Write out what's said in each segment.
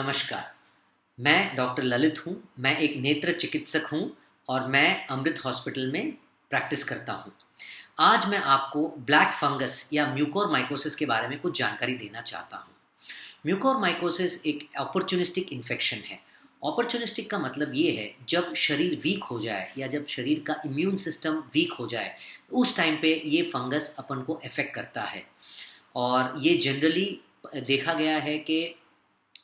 नमस्कार। मैं डॉक्टर ललित हूँ। मैं एक नेत्र चिकित्सक हूँ और मैं अमृत हॉस्पिटल में प्रैक्टिस करता हूँ। आज मैं आपको ब्लैक फंगस या म्यूकोरमाइकोसिस के बारे में कुछ जानकारी देना चाहता हूँ। म्यूकोरमाइकोसिस एक अपॉर्चुनिस्टिक इन्फेक्शन है। अपॉर्चुनिस्टिक का मतलब ये है जब शरीर वीक हो जाए या जब शरीर का इम्यून सिस्टम वीक हो जाए, उस टाइम पे ये फंगस अपन को अफेक्ट करता है। और ये जनरली देखा गया है कि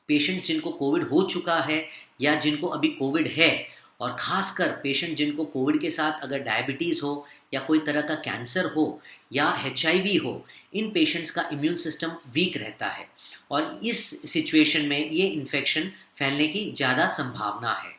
पेशेंट जिनको कोविड हो चुका है या जिनको अभी कोविड है, और ख़ासकर पेशेंट जिनको कोविड के साथ अगर डायबिटीज़ हो या कोई तरह का कैंसर हो या HIV हो, इन पेशेंट्स का इम्यून सिस्टम वीक रहता है और इस सिचुएशन में ये इन्फेक्शन फैलने की ज़्यादा संभावना है।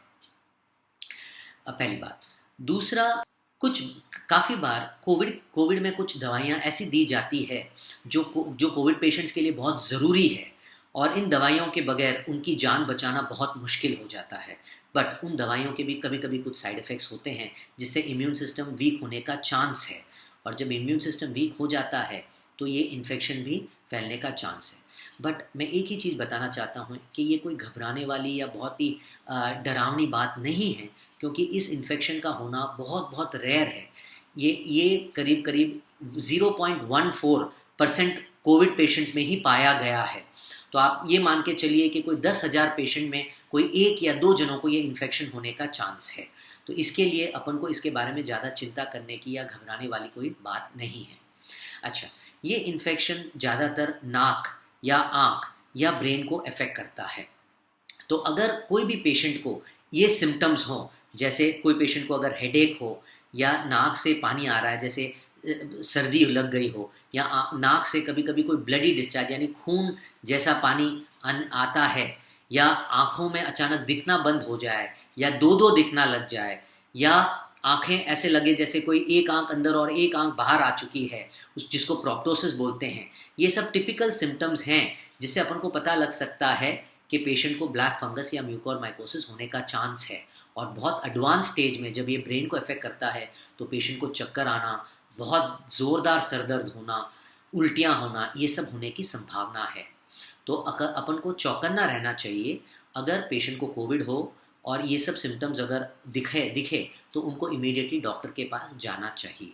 पहली बात। दूसरा, कुछ काफ़ी बार कोविड में कुछ दवाइयाँ ऐसी दी जाती है जो कोविड पेशेंट्स के लिए बहुत ज़रूरी है, और इन दवाइयों के बगैर उनकी जान बचाना बहुत मुश्किल हो जाता है। बट उन दवाइयों के भी कभी कभी कुछ साइड इफ़ेक्ट्स होते हैं जिससे इम्यून सिस्टम वीक होने का चांस है, और जब इम्यून सिस्टम वीक हो जाता है तो ये इन्फेक्शन भी फैलने का चांस है। बट मैं एक ही चीज़ बताना चाहता हूँ कि ये कोई घबराने वाली या बहुत ही डरावनी बात नहीं है, क्योंकि इस इन्फेक्शन का होना बहुत बहुत रेयर है। ये करीब करीब 0.14% कोविड पेशेंट्स में ही पाया गया है। तो आप ये मान के चलिए कि कोई 10,000 पेशेंट में कोई 1 या 2 जनों को ये इन्फेक्शन होने का चांस है। तो इसके लिए अपन को इसके बारे में ज़्यादा चिंता करने की या घबराने वाली कोई बात नहीं है। अच्छा, ये इन्फेक्शन ज़्यादातर नाक या आँख या ब्रेन को अफेक्ट करता है। तो अगर कोई भी पेशेंट को ये सिम्टम्स हों, जैसे कोई पेशेंट को अगर हेडेक हो या नाक से पानी आ रहा है, जैसे सर्दी लग गई हो, या नाक से कभी कभी कोई ब्लडी डिस्चार्ज यानी खून जैसा पानी आता है, या आँखों में अचानक दिखना बंद हो जाए या दो दो दिखना लग जाए, या आँखें ऐसे लगे जैसे कोई एक आँख अंदर और एक आँख बाहर आ चुकी है, जिसको प्रोक्टोसिस बोलते हैं। ये सब टिपिकल सिम्टम्स हैं जिससे अपन को पता लग सकता है कि पेशेंट को ब्लैक फंगस या म्यूकोरमाइकोसिस होने का चांस है। और बहुत एडवांस स्टेज में जब ये ब्रेन को अफेक्ट करता है तो पेशेंट को चक्कर आना, बहुत ज़ोरदार सरदर्द होना, उल्टियाँ होना, ये सब होने की संभावना है। तो अपन को चौकन्ना रहना चाहिए। अगर पेशेंट को कोविड हो और ये सब सिम्टम्स अगर दिखे तो उनको इमीडिएटली डॉक्टर के पास जाना चाहिए।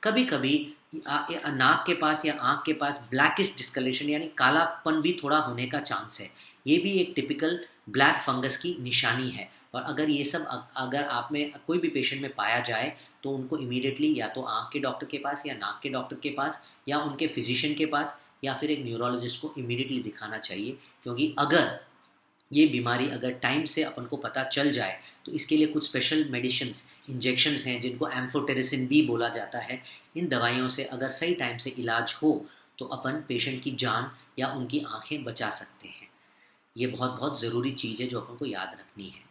कभी कभी नाक के पास या आँख के पास ब्लैकिश डिस्कलेशन यानी कालापन भी थोड़ा होने का चांस है। ये भी एक टिपिकल ब्लैक फंगस की निशानी है। और अगर ये सब अगर आप में कोई भी पेशेंट में पाया जाए तो उनको इमीडिएटली या तो आँख के डॉक्टर के पास या नाक के डॉक्टर के पास या उनके फिजिशियन के पास या फिर एक न्यूरोलॉजिस्ट को इमीडिएटली दिखाना चाहिए। क्योंकि अगर ये बीमारी अगर टाइम से अपन को पता चल जाए तो इसके लिए कुछ स्पेशल मेडिसिन्स, इंजेक्शंस हैं जिनको एम्फोटेरिसिन भी बोला जाता है। इन दवाइयों से अगर सही टाइम से इलाज हो तो अपन पेशेंट की जान या उनकी आँखें बचा सकते हैं। ये बहुत बहुत ज़रूरी चीज़ है जो अपन को याद रखनी है।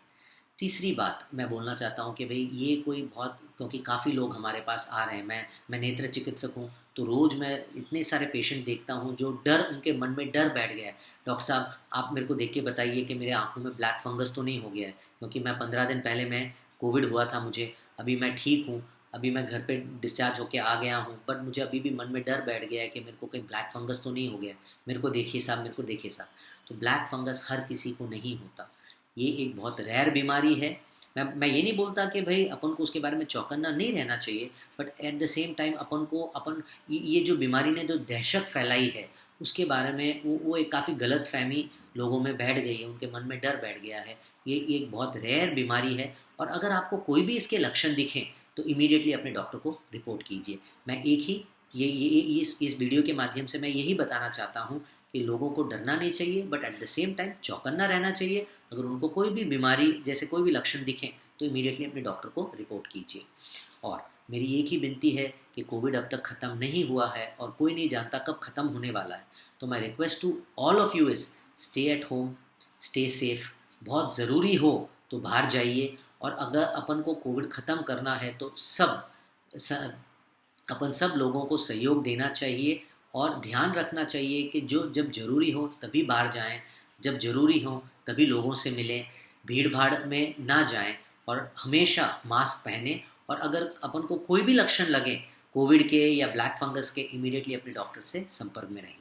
तीसरी बात मैं बोलना चाहता हूँ कि भाई ये कोई बहुत, क्योंकि काफ़ी लोग हमारे पास आ रहे हैं, मैं नेत्र चिकित्सक हूँ, तो रोज़ मैं इतने सारे पेशेंट देखता हूँ जो उनके मन में डर बैठ गया है। डॉक्टर साहब, आप मेरे को देख के बताइए कि मेरे आँखों में ब्लैक फंगस तो नहीं हो गया है, क्योंकि मैं 15 दिन पहले मैं कोविड हुआ था मुझे, अभी मैं ठीक हूँ, अभी मैं घर पे डिस्चार्ज होके आ गया हूँ, बट मुझे अभी भी मन में डर बैठ गया है कि मेरे को कहीं ब्लैक फंगस तो नहीं हो गया, मेरे को देखिए साहब, मेरे को देखिए साहब। तो ब्लैक फंगस हर किसी को नहीं होता, ये एक बहुत रेयर बीमारी है। मैं ये नहीं बोलता कि भाई अपन को उसके बारे में चौकन्ना नहीं रहना चाहिए, but at the same time अपन ये जो बीमारी ने जो दहशत फैलाई है उसके बारे में वो एक काफ़ी गलत फहमी लोगों में बैठ गई है, उनके मन में डर बैठ गया है। ये एक बहुत रेयर बीमारी है, और अगर आपको कोई भी इसके लक्षण दिखें तो इमीडिएटली अपने डॉक्टर को रिपोर्ट कीजिए। मैं एक ही ये इस वीडियो के माध्यम से मैं यही बताना चाहता हूँ कि लोगों को डरना नहीं चाहिए, but at the same time चौकन्ना रहना चाहिए। अगर उनको कोई भी बीमारी जैसे कोई भी लक्षण दिखें तो इमीडिएटली अपने डॉक्टर को रिपोर्ट कीजिए। और मेरी एक ही विनती है कि कोविड अब तक ख़त्म नहीं हुआ है और कोई नहीं जानता कब ख़त्म होने वाला है। तो my request to all of you is stay at home, stay safe. बहुत ज़रूरी हो तो बाहर जाइए, और अगर अपन को कोविड ख़त्म करना है तो अपन सब लोगों को सहयोग देना चाहिए और ध्यान रखना चाहिए कि जब ज़रूरी हो तभी बाहर जाएं, जब ज़रूरी हो तभी लोगों से मिलें, भीड़ भाड़ में ना जाएं, और हमेशा मास्क पहने। और अगर अपन को कोई भी लक्षण लगे कोविड के या ब्लैक फंगस के, इमीडिएटली अपने डॉक्टर से संपर्क में रहें।